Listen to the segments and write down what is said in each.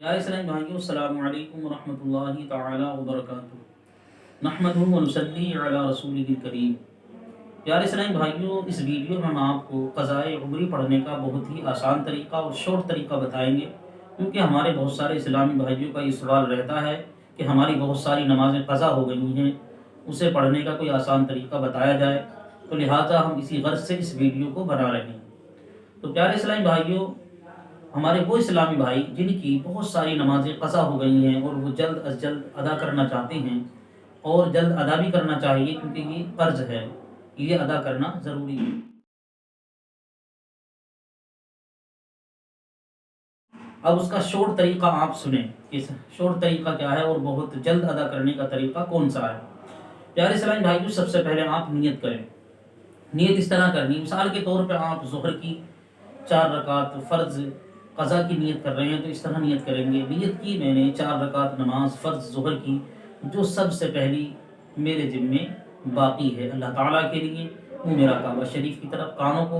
प्यारे इस्लामी भाइयों, अस्सलामु अलैकुम वरहमतुल्लाहि ताला वबरकातुहू। नहमदुहु व नुसल्ली अला रसूलिहिल करीम। प्यारे इस्लामी भाइयों, इस वीडियो में हम आपको क़ज़ाए उम्री पढ़ने का बहुत ही आसान तरीका और शॉर्ट तरीका बताएंगे, क्योंकि हमारे बहुत सारे इस्लामी भाइयों का ये सवाल रहता है कि हमारी बहुत सारी नमाज़ें क़ज़ा हो गई हैं, उसे पढ़ने का कोई आसान तरीका बताया जाए। तो लिहाजा हम इसी गर्ज से इस वीडियो को बना रहे हैं। तो प्यारे इस्लामी भाइयों, हमारे वो इस्लामी भाई जिनकी बहुत सारी नमाज़ें क़ज़ा हो गई हैं और वो जल्द अज़ जल्द अदा करना चाहते हैं, और जल्द अदा भी करना चाहिए, क्योंकि ये फ़र्ज़ है, ये अदा करना ज़रूरी है। अब उसका शॉर्ट तरीका आप सुने कि शॉर्ट तरीका क्या है और बहुत जल्द अदा करने का तरीका कौन सा है। प्यारे इस्लामी भाइयों, सबसे पहले आप नियत करें। नियत इस तरह करनी, मिसाल के तौर पे आप ज़ोहर की 4 रकात फ़र्ज़ क़ज़ा की नियत कर रहे हैं, तो इस तरह नियत करेंगे। नियत की मैंने 4 रकात नमाज फ़र्ज़ ज़ोहर की, जो सबसे पहली मेरे ज़िम्मे बाकी है अल्लाह ताला के लिए। वो मेरा काबा शरीफ की तरफ, कानों को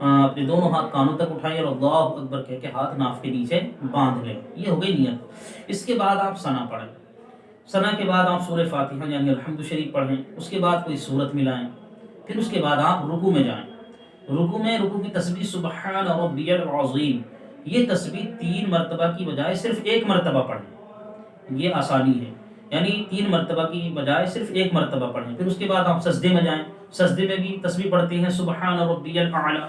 अपने दोनों हाथ कानों तक उठाएं और अल्लाहु अकबर कह के हाथ नाफ के नीचे बांध लें। ये हो गई नियत। इसके बाद आप सना पढ़ें। सना के बाद आप सूरह फातिहा यानी अल्हम्दु शरीफ पढ़ें। उसके बाद कोई सूरत मिलाएं। फिर उसके बाद आप रुकू में जाएं। रुकू की तस्बीह सुबहान रब्बियल अज़ीम, ये तस्बीह 3 मरतबा की बजाय सिर्फ 1 मरतबा पढ़ें। ये आसानी है, यानी 3 मरतबा की बजाय सिर्फ 1 मरतबा पढ़ें। फिर उसके बाद आप सजदे में जाएं। सजदे में भी तस्बीह पढ़ते हैं सुबहान रब्बियल आला,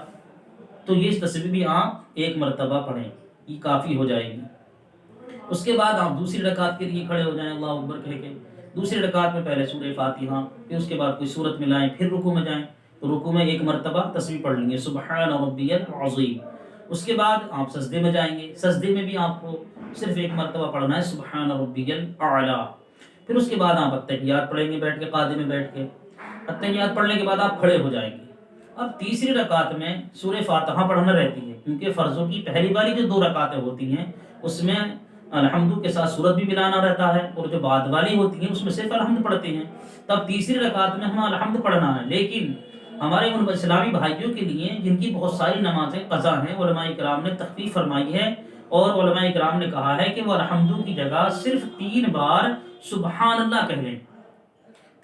तो ये तस्बीह भी आप 1 मरतबा पढ़ें, ये काफ़ी हो जाएगी। उसके बाद आप दूसरी रकात के लिए खड़े हो जाएं अल्लाहु अकबर कह के। दूसरी रकात में पहले सूरह फातिहा, फिर उसके बाद कोई सूरत मिलाएं, फिर रुकू में जाएं। तो रुकू में 1 मरतबा तस्बीह पढ़ लेंगे सुबहान रब्बियल अज़ीम। उसके बाद आप सजदे में जाएंगे। सजदे में भी आपको सिर्फ 1 मरतबा पढ़ना है सुबहान रब्बियल आला। फिर उसके बाद आप अत्तहियात पढ़ेंगे बैठ के, कादे में बैठ के। अत्तहियात पढ़ने के बाद आप खड़े हो जाएंगे। अब तीसरी रकात में सूरह फातिहा पढ़ना रहती है, क्योंकि फ़र्ज़ों की पहली वाली जो 2 रकातें होती हैं उसमें अल्हम्दु के साथ सूरत भी मिलाना रहता है, और जो बाद वाली होती हैं उसमें सिर्फ अल्हम्द पढ़ते हैं। तब तीसरी रकात में हमें अल्हम्द पढ़ना है। लेकिन हमारे उन इस्लामी भाइयों के लिए जिनकी बहुत सारी नमाज़ें क़ज़ा हैं, उलमाए किराम ने तख़फ़ीफ़ फरमाई है, और उलमाए किराम ने कहा है कि वो अल्हम्दु की जगह सिर्फ 3 बार सुबहान अल्लाह कह लें।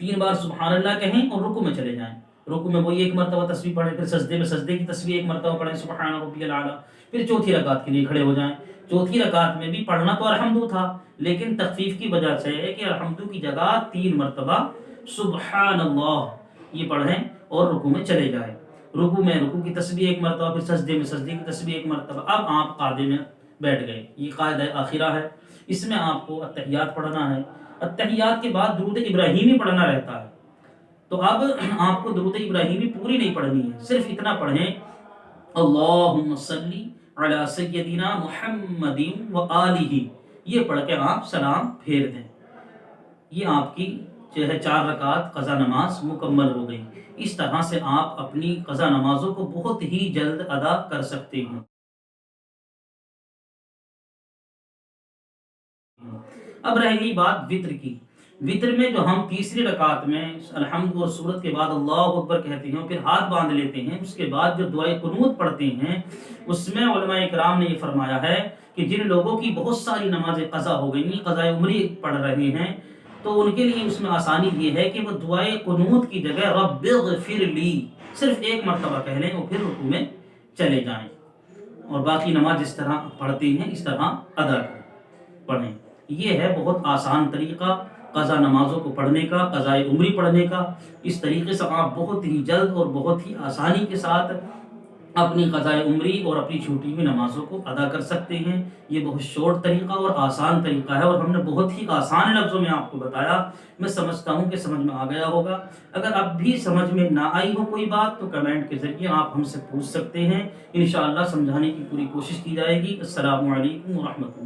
3 बार सुबहान अल्लाह कहें और रुकू में चले जाएं। रुकू में वही 1 मरतबा तस्बीह पढ़ें। फिर सजदे में सजदे की तस्बीह 1 मरतबा पढ़ें सुबहान रब्बियल आला। फिर चौथी रकात के लिए खड़े हो जाएं। चौथी रकात में भी पढ़ना तो अल्हम्दु था, लेकिन तख़फ़ीफ़ की वजह से है कि अल्हम्दु की जगह 3 मरतबा सुबहान अल्लाह ये पढ़ें और रुकू में चले जाएं। रुकू की तस्बीह 1 मरतबा, फिर सजदे में सजदे की तस्बीह 1 मरतबा। अब आप कादे में बैठ गए। ये कायदा आखिरा है। इसमें आपको अत्तहियात पढ़ना है। अत्तहियात के बाद दुरूद इब्राहीमी पढ़ना रहता है। तो अब आपको दुरूद इब्राहीमी पूरी नहीं पढ़नी है, सिर्फ इतना पढ़ें अल्लाहुम्मा सल्ली अला सय्यदिना मुहम्मदिन व आलिही। ये पढ़ के आप सलाम फेर दें। ये आपकी जो है 4 रकात क़ज़ा नमाज मुकम्मल हो गई। इस तरह से आप अपनी क़ज़ा नमाजों को बहुत ही जल्द अदा कर सकते हैं। अब रह गई बात वित्र की। वित्र में जो हम तीसरी रकात में अल्हम्द और सूरत के बाद अल्लाहु अकबर कहते हैं, फिर हाथ बांध लेते हैं, उसके बाद जो दुआए कुनूत पढ़ते हैं, उसमें उलमाए किराम ने ये फरमाया है कि जिन लोगों की बहुत सारी नमाज़ें क़ज़ा हो गई, क़ज़ाए उम्री पढ़ रहे हैं, तो उनके लिए उसमें आसानी ये है कि वो दुआए कुनूत की जगह रब्बिग़फ़िरली सिर्फ 1 मरतबा कह लें और फिर रुकू में चले जाएं, और बाकी नमाज जिस तरह पढ़ते हैं इस तरह अदा पढ़ें। ये है बहुत आसान तरीका क़ज़ा नमाज़ों को पढ़ने का, क़ज़ाए उम्री पढ़ने का। इस तरीके से आप बहुत ही जल्द और बहुत ही आसानी के साथ अपनी क़ज़ाए उम्री और अपनी छूटी हुई नमाज़ों को अदा कर सकते हैं। ये बहुत शॉर्ट तरीका और आसान तरीका है, और हमने बहुत ही आसान लफ्ज़ों में आपको बताया। मैं समझता हूँ कि समझ में आ गया होगा। अगर अब भी समझ में ना आई हो कोई बात, तो कमेंट के ज़रिए आप हमसे पूछ सकते हैं। इंशाअल्लाह समझाने की पूरी कोशिश की जाएगी। अस्सलामु अलैकुम व रहमतुल्लाह।